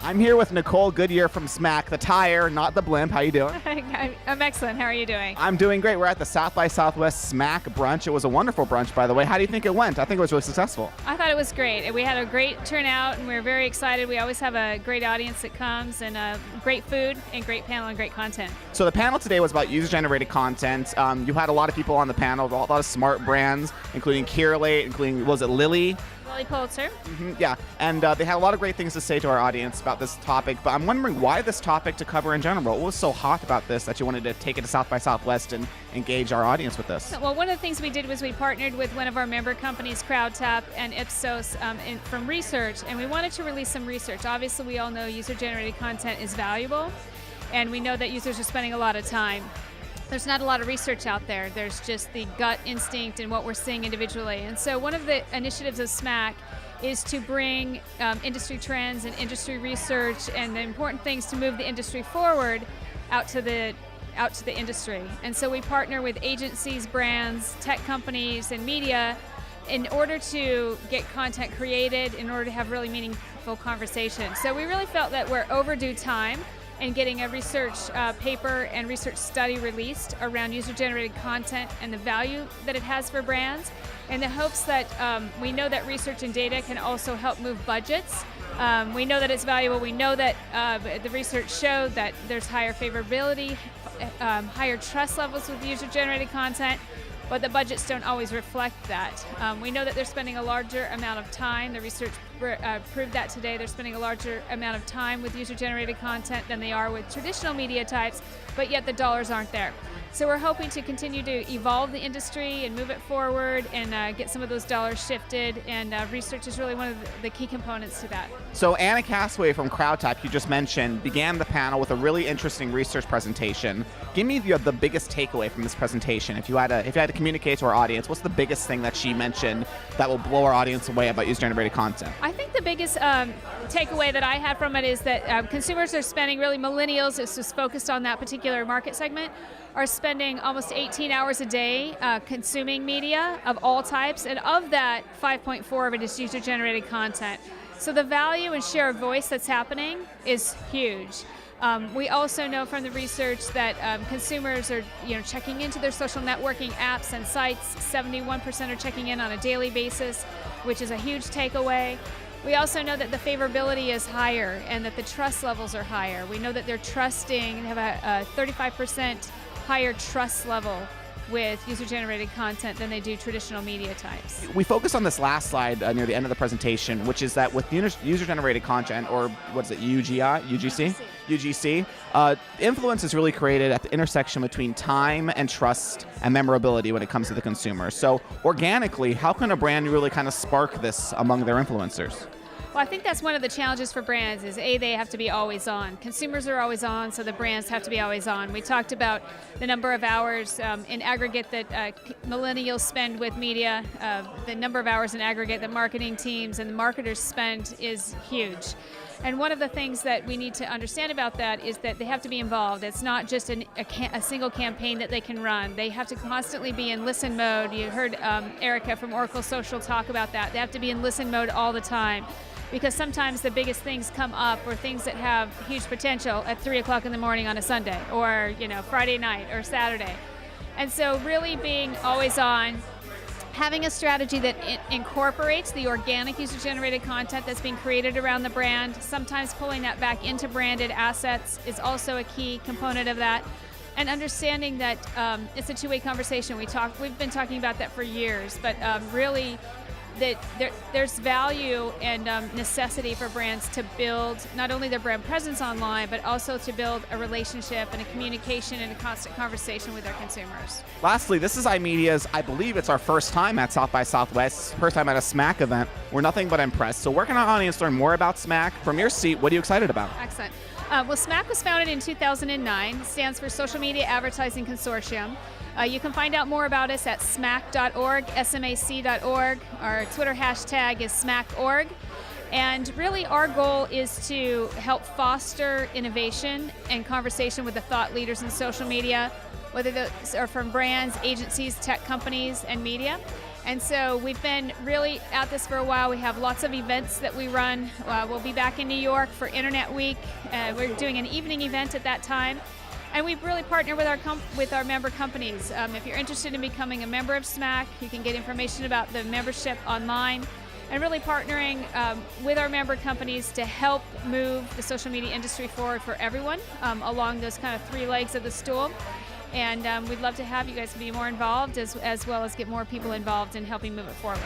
I'm here with Nicole Goodyear from SMAC, the tire, not the blimp. How you doing? I'm excellent. How are you doing? I'm doing great. We're at the South by Southwest SMAC brunch. It was a wonderful brunch, by the way. How do you think it went? I think it was really successful. I thought it was great. We had a great turnout, and we were very excited. We always have a great audience that comes, and great food, and great panel, and great content. So the panel today was about user-generated content. You had a lot of people on the panel, a lot of smart brands, including Curate, including, was it Lily Pulitzer. Yeah, and they had a lot of great things to say to our audience about this topic, but I'm wondering why this topic to cover in general. What was so hot about this that you wanted to take it to South by Southwest and engage our audience with this? Well, one of the things we did was we partnered with one of our member companies, CrowdTap and Ipsos, from research, and we wanted to release some research. Obviously, we all know user-generated content is valuable, and we know that users are spending a lot of time. There's not a lot of research out there. There's just the gut instinct and what we're seeing individually. And so one of the initiatives of SMAC is to bring industry trends and industry research and the important things to move the industry forward out to the industry. And so we partner with agencies, brands, tech companies, and media in order to get content created, in order to have really meaningful conversations. So we really felt that we're overdue time and getting a research paper and research study released around user-generated content and the value that it has for brands, in the hopes that we know that research and data can also help move budgets. We know that it's valuable. We know that the research showed that there's higher favorability, higher trust levels with user-generated content, but the budgets don't always reflect that. We know that they're spending a larger amount of time. The research proved that today. They're spending a larger amount of time with user-generated content than they are with traditional media types, but yet the dollars aren't there. So we're hoping to continue to evolve the industry and move it forward and get some of those dollars shifted, and research is really one of the key components to that. So Anna Casway from CrowdTap, you just mentioned, began the panel with a really interesting research presentation. Give me the biggest takeaway from this presentation. If you had to communicate to our audience, what's the biggest thing that she mentioned that will blow our audience away about user-generated content? I think the biggest takeaway that I had from it is that consumers are spending, really millennials, it's just focused on that particular market segment, are spending almost 18 hours a day consuming media of all types, and of that, 5.4 of it is user-generated content. So the value and share of voice that's happening is huge. We also know from the research that consumers are checking into their social networking apps and sites. 71% are checking in on a daily basis, which is a huge takeaway. We also know that the favorability is higher and that the trust levels are higher. We know that they're trusting, have a 35% higher trust level with user-generated content than they do traditional media types. We focus on this last slide near the end of the presentation, which is that with user-generated content, or what's it, UGC, influence is really created at the intersection between time and trust and memorability when it comes to the consumer. So organically, how can a brand really kind of spark this among their influencers? Well, I think that's one of the challenges for brands is they have to be always on. Consumers are always on, so the brands have to be always on. We talked about the number of hours in aggregate that millennials spend with media. The number of hours in aggregate that marketing teams and the marketers spend is huge. And one of the things that we need to understand about that is that they have to be involved. It's not just a single campaign that they can run. They have to constantly be in listen mode. You heard Erica from Oracle Social talk about that. They have to be in listen mode all the time, because sometimes the biggest things come up, or things that have huge potential, at 3 o'clock in the morning on a Sunday, or Friday night or Saturday. And so really being always on, having a strategy that incorporates the organic user-generated content that's being created around the brand, sometimes pulling that back into branded assets is also a key component of that. And understanding that it's a two-way conversation. We've been talking about that for years, but really that there's value and necessity for brands to build not only their brand presence online, but also to build a relationship and a communication and a constant conversation with their consumers. Lastly, this is iMedia's, I believe it's our first time at South by Southwest, first time at a SMAC event. We're nothing but impressed. So where can our audience learn more about SMAC? From your seat, what are you excited about? Excellent. Well, SMAC was founded in 2009. It stands for Social Media Advertising Consortium. You can find out more about us at smac.org, SMAC.org. Our Twitter hashtag is SMAC.org. And really our goal is to help foster innovation and conversation with the thought leaders in social media, whether those are from brands, agencies, tech companies, and media. And so we've been really at this for a while. We have lots of events that we run. We'll be back in New York for Internet Week. We're doing an evening event at that time. And we've really partnered with our member companies. If you're interested in becoming a member of SMAC, you can get information about the membership online. And really partnering with our member companies to help move the social media industry forward for everyone along those kind of three legs of the stool. And we'd love to have you guys be more involved as well as get more people involved in helping move it forward.